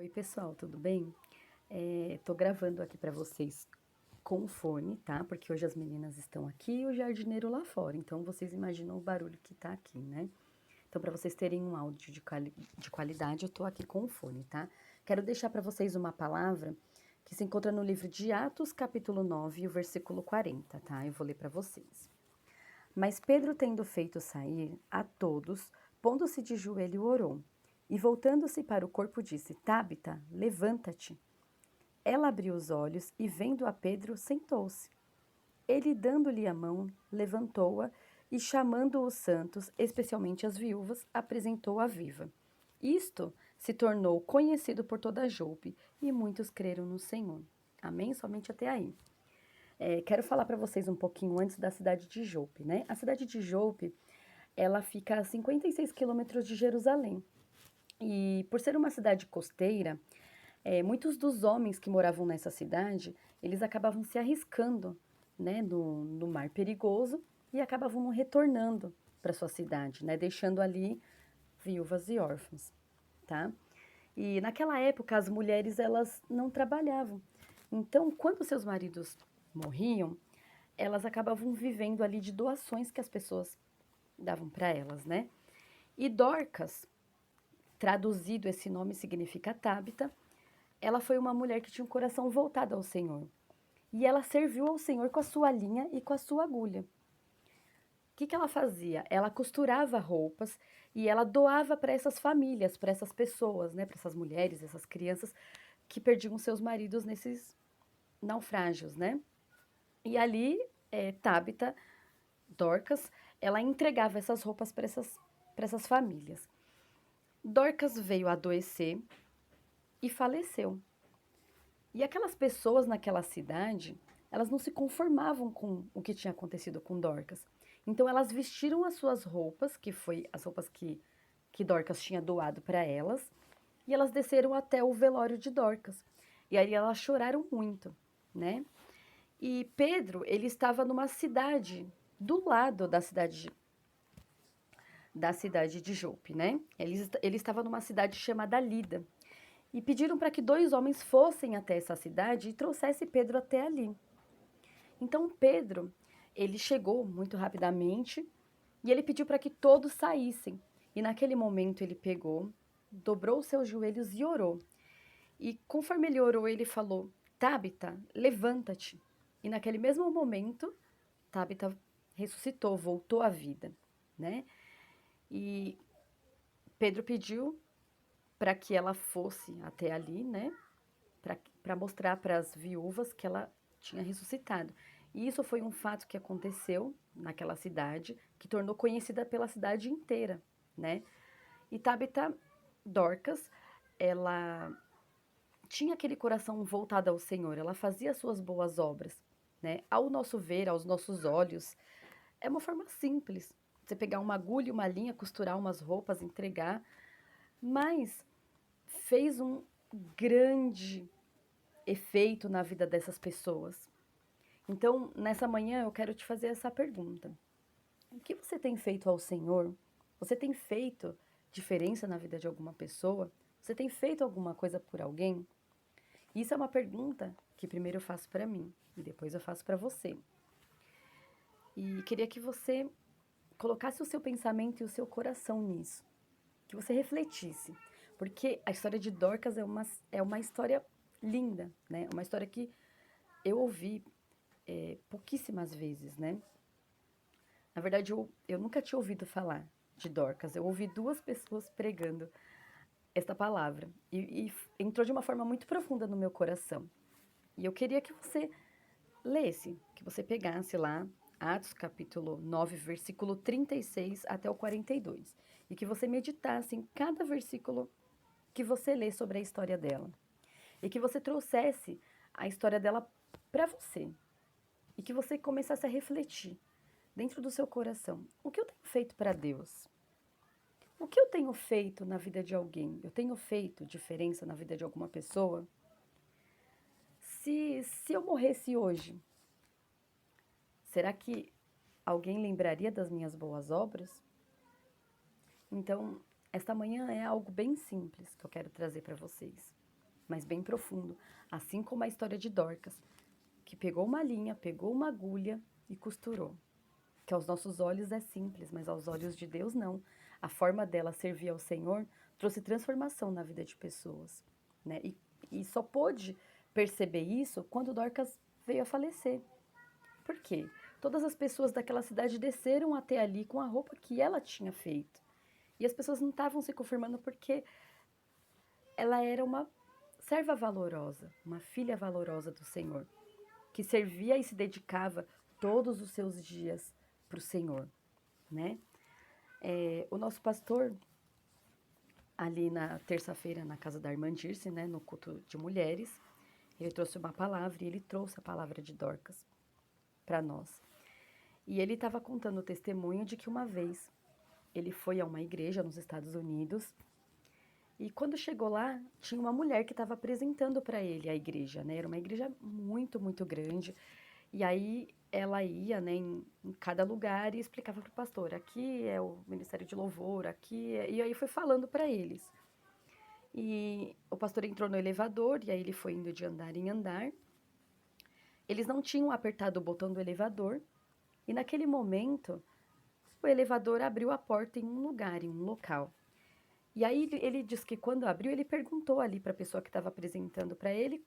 Oi, pessoal, tudo bem? Tô gravando aqui pra vocês com o fone, tá? Porque hoje as meninas estão aqui e o jardineiro lá fora. Então vocês imaginam o barulho que tá aqui, né? Então, para vocês terem um áudio de qualidade, eu tô aqui com o fone, tá? Quero deixar para vocês uma palavra que se encontra no livro de Atos, capítulo 9, o versículo 40, tá? Eu vou ler para vocês. Mas Pedro, tendo feito sair a todos, pondo-se de joelho, orou. E voltando-se para o corpo, disse: Tabita, levanta-te. Ela abriu os olhos e, vendo a Pedro, sentou-se. Ele, dando-lhe a mão, levantou-a e, chamando os santos, especialmente as viúvas, apresentou-a viva. Isto se tornou conhecido por toda a Jope e muitos creram no Senhor. Amém? Somente até aí. Quero falar para vocês um pouquinho antes da cidade de Jope, né? A cidade de Jope, ela fica a 56 quilômetros de Jerusalém. E por ser uma cidade costeira, muitos dos homens que moravam nessa cidade, eles acabavam se arriscando, né, no mar perigoso e acabavam retornando para sua cidade, né, deixando ali viúvas e órfãos, tá? E naquela época as mulheres elas não trabalhavam. Então, quando seus maridos morriam, elas acabavam vivendo ali de doações que as pessoas davam para elas, né? E Dorcas, traduzido esse nome significa Tabita, ela foi uma mulher que tinha um coração voltado ao Senhor. E ela serviu ao Senhor com a sua linha e com a sua agulha. Que ela fazia? Ela costurava roupas e ela doava para essas famílias, para essas pessoas, né, para essas mulheres, essas crianças que perdiam seus maridos nesses naufrágios, né? E ali, Tabita, Dorcas, ela entregava essas roupas para essas famílias. Dorcas veio a adoecer e faleceu. E aquelas pessoas naquela cidade, elas não se conformavam com o que tinha acontecido com Dorcas. Então elas vestiram as suas roupas, que foi as roupas que Dorcas tinha doado para elas, e elas desceram até o velório de Dorcas. E aí elas choraram muito, né? E Pedro, ele estava numa cidade do lado da cidade de Jope, né? Ele estava numa cidade chamada Lida. E pediram para que dois homens fossem até essa cidade e trouxesse Pedro até ali. Então Pedro, ele chegou muito rapidamente e ele pediu para que todos saíssem. E naquele momento ele pegou, dobrou seus joelhos e orou. E conforme ele orou, ele falou: Tabita, levanta-te. E naquele mesmo momento, Tabita ressuscitou, voltou à vida, né? E Pedro pediu para que ela fosse até ali, né? Para mostrar para as viúvas que ela tinha ressuscitado. E isso foi um fato que aconteceu naquela cidade, que tornou conhecida pela cidade inteira, né? E Tabitha Dorcas, ela tinha aquele coração voltado ao Senhor, ela fazia suas boas obras, né? Ao nosso ver, aos nossos olhos, é uma forma simples. Você pegar uma agulha e uma linha, costurar umas roupas, entregar, mas fez um grande efeito na vida dessas pessoas. Então, nessa manhã eu quero te fazer essa pergunta: o que você tem feito ao Senhor? Você tem feito diferença na vida de alguma pessoa? Você tem feito alguma coisa por alguém? Isso é uma pergunta que primeiro eu faço para mim e depois eu faço para você. E queria que você colocasse o seu pensamento e o seu coração nisso, que você refletisse, porque a história de Dorcas é uma história linda, né? Uma história que eu ouvi pouquíssimas vezes, né? Na verdade, eu nunca tinha ouvido falar de Dorcas. Eu ouvi duas pessoas pregando esta palavra e entrou de uma forma muito profunda no meu coração. E eu queria que você lesse, que você pegasse lá Atos capítulo 9, versículo 36 até o 42, e que você meditasse em cada versículo que você lê sobre a história dela. E que você trouxesse a história dela para você. E que você começasse a refletir dentro do seu coração. O que eu tenho feito para Deus? O que eu tenho feito na vida de alguém? Eu tenho feito diferença na vida de alguma pessoa? Se eu morresse hoje, será que alguém lembraria das minhas boas obras? Então, esta manhã é algo bem simples que eu quero trazer para vocês. mas bem profundo, assim como a história de Dorcas, que pegou uma linha, pegou uma agulha e costurou. Que aos nossos olhos é simples, mas aos olhos de Deus não. A forma dela servir ao Senhor trouxe transformação na vida de pessoas, né? E só pôde perceber isso quando Dorcas veio a falecer. Por quê? Todas as pessoas daquela cidade desceram até ali com a roupa que ela tinha feito. E as pessoas não estavam se confirmando porque ela era uma serva valorosa, uma filha valorosa do Senhor, que servia e se dedicava todos os seus dias para o Senhor, né? O nosso pastor, ali na terça-feira, na casa da irmã Dirce, né, no culto de mulheres, ele trouxe uma palavra e ele trouxe a palavra de Dorcas para nós. E ele estava contando o testemunho de que uma vez ele foi a uma igreja nos Estados Unidos e quando chegou lá, tinha uma mulher que estava apresentando para ele a igreja, né? Era uma igreja muito, muito grande. E aí ela ia, né, em cada lugar e explicava para o pastor, aqui é o Ministério de Louvor, aqui é... E aí foi falando para eles. E o pastor entrou no elevador e aí ele foi indo de andar em andar. Eles não tinham apertado o botão do elevador e naquele momento o elevador abriu a porta em um lugar, em um local. E aí ele disse que quando abriu, ele perguntou ali para a pessoa que estava apresentando para ele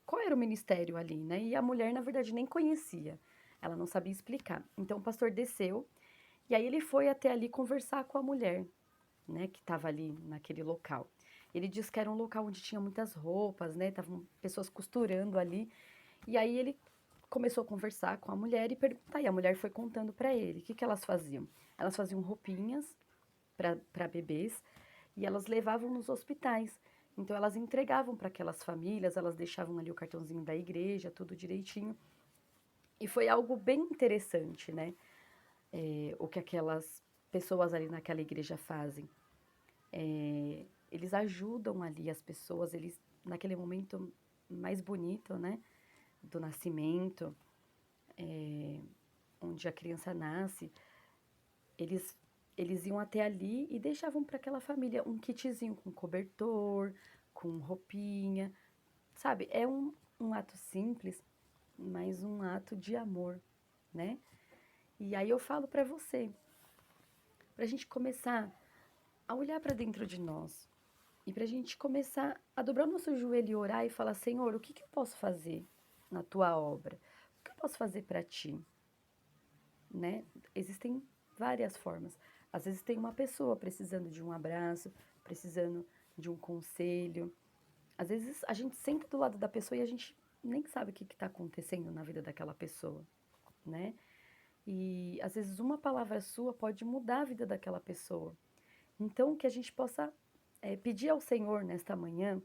qual era o ministério ali, né? E a mulher, na verdade, nem conhecia. Ela não sabia explicar. Então o pastor desceu e aí ele foi até ali conversar com a mulher, né, que estava ali naquele local. Ele disse que era um local onde tinha muitas roupas, né? Estavam pessoas costurando ali. E aí ele começou a conversar com a mulher e perguntar. E a mulher foi contando para ele o que elas faziam. Elas faziam roupinhas para bebês e elas levavam nos hospitais. Então elas entregavam para aquelas famílias, elas deixavam ali o cartãozinho da igreja, tudo direitinho. E foi algo bem interessante, né? O que aquelas pessoas ali naquela igreja fazem. Eles ajudam ali as pessoas, eles naquele momento mais bonito, né? Do nascimento, onde a criança nasce, eles eles iam até ali e deixavam para aquela família um kitzinho com cobertor, com roupinha, sabe? É um ato simples, mas um ato de amor, né? E aí eu falo para você, para a gente começar a olhar para dentro de nós e para a gente começar a dobrar o nosso joelho e orar e falar, Senhor, o que que eu posso fazer na tua obra? O que eu posso fazer para ti? Né? Existem várias formas. Às vezes tem uma pessoa precisando de um abraço, precisando de um conselho. Às vezes a gente senta do lado da pessoa e a gente nem sabe o que está acontecendo na vida daquela pessoa, né? E às vezes uma palavra sua pode mudar a vida daquela pessoa. Então que a gente possa pedir ao Senhor nesta manhã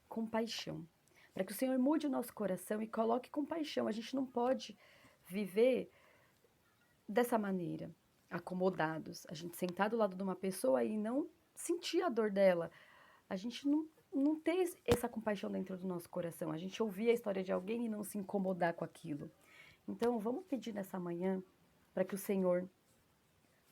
compaixão, para que o Senhor mude o nosso coração e coloque compaixão. A gente não pode viver dessa maneira, acomodados, a gente sentar do lado de uma pessoa e não sentir a dor dela, a gente não ter essa compaixão dentro do nosso coração, a gente ouvir a história de alguém e não se incomodar com aquilo. Então, vamos pedir nessa manhã para que o Senhor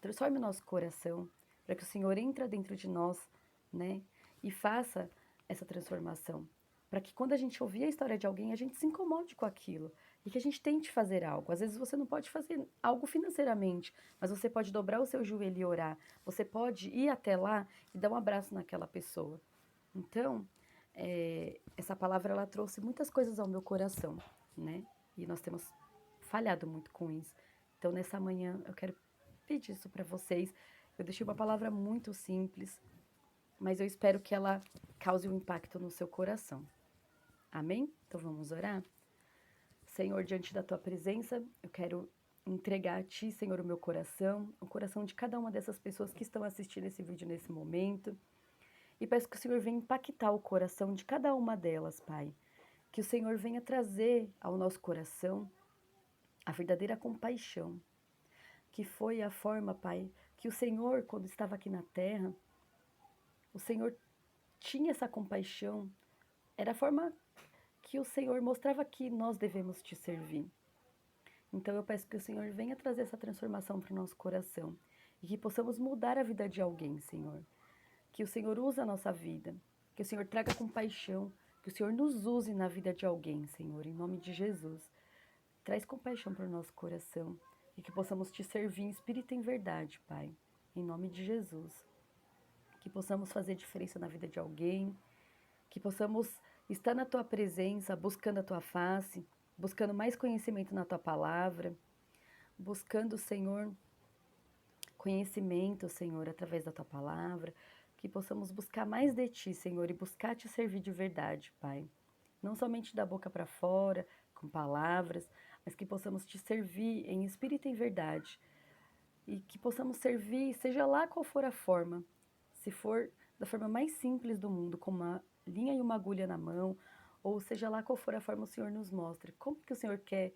transforme o nosso coração, para que o Senhor entre dentro de nós, né, e faça essa transformação. Para que quando a gente ouvir a história de alguém, a gente se incomode com aquilo e que a gente tente fazer algo. Às vezes você não pode fazer algo financeiramente, mas você pode dobrar o seu joelho e orar. Você pode ir até lá e dar um abraço naquela pessoa. Então, essa palavra ela trouxe muitas coisas ao meu coração, né? E nós temos falhado muito com isso. Então, nessa manhã, eu quero pedir isso para vocês. Eu deixei uma palavra muito simples, mas eu espero que ela cause um impacto no seu coração. Amém? Então vamos orar? Senhor, diante da tua presença, eu quero entregar a ti, Senhor, o coração de cada uma dessas pessoas que estão assistindo esse vídeo nesse momento. E peço que o Senhor venha impactar o coração de cada uma delas, Pai. Que o Senhor venha trazer ao nosso coração a verdadeira compaixão, que foi a forma, Pai, que o Senhor, quando estava aqui na terra, o Senhor tinha essa compaixão, era a forma que o Senhor mostrava que nós devemos te servir. Então eu peço que o Senhor venha trazer essa transformação para o nosso coração e que possamos mudar a vida de alguém, Senhor. Que o Senhor use a nossa vida, Que o Senhor traga compaixão, que o Senhor nos use na vida de alguém, Senhor, em nome de Jesus. Traz compaixão para o nosso coração e que possamos te servir em espírito e em verdade, Pai, em nome de Jesus. Que possamos fazer diferença na vida de alguém, que possamos estar na Tua presença, buscando a Tua face, buscando mais conhecimento na Tua palavra, buscando, Senhor, conhecimento, Senhor, através da Tua palavra, que possamos buscar mais de Ti, Senhor, e buscar Te servir de verdade, Pai. Não somente da boca para fora, com palavras, mas que possamos Te servir em espírito e em verdade. E que possamos servir, seja lá qual for a forma, se for da forma mais simples do mundo, com uma linha e uma agulha na mão, ou seja lá qual for a forma, o Senhor nos mostre. Como que o Senhor quer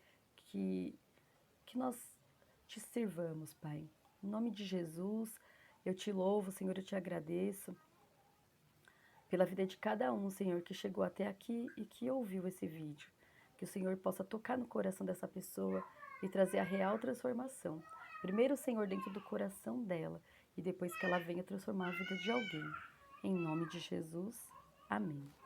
que nós te sirvamos, Pai? Em nome de Jesus, eu te louvo, Senhor, eu te agradeço pela vida de cada um, Senhor, que chegou até aqui e que ouviu esse vídeo. Que o Senhor possa tocar no coração dessa pessoa e trazer a real transformação. Primeiro, Senhor, dentro do coração dela e depois que ela venha transformar a vida de alguém. Em nome de Jesus, amém.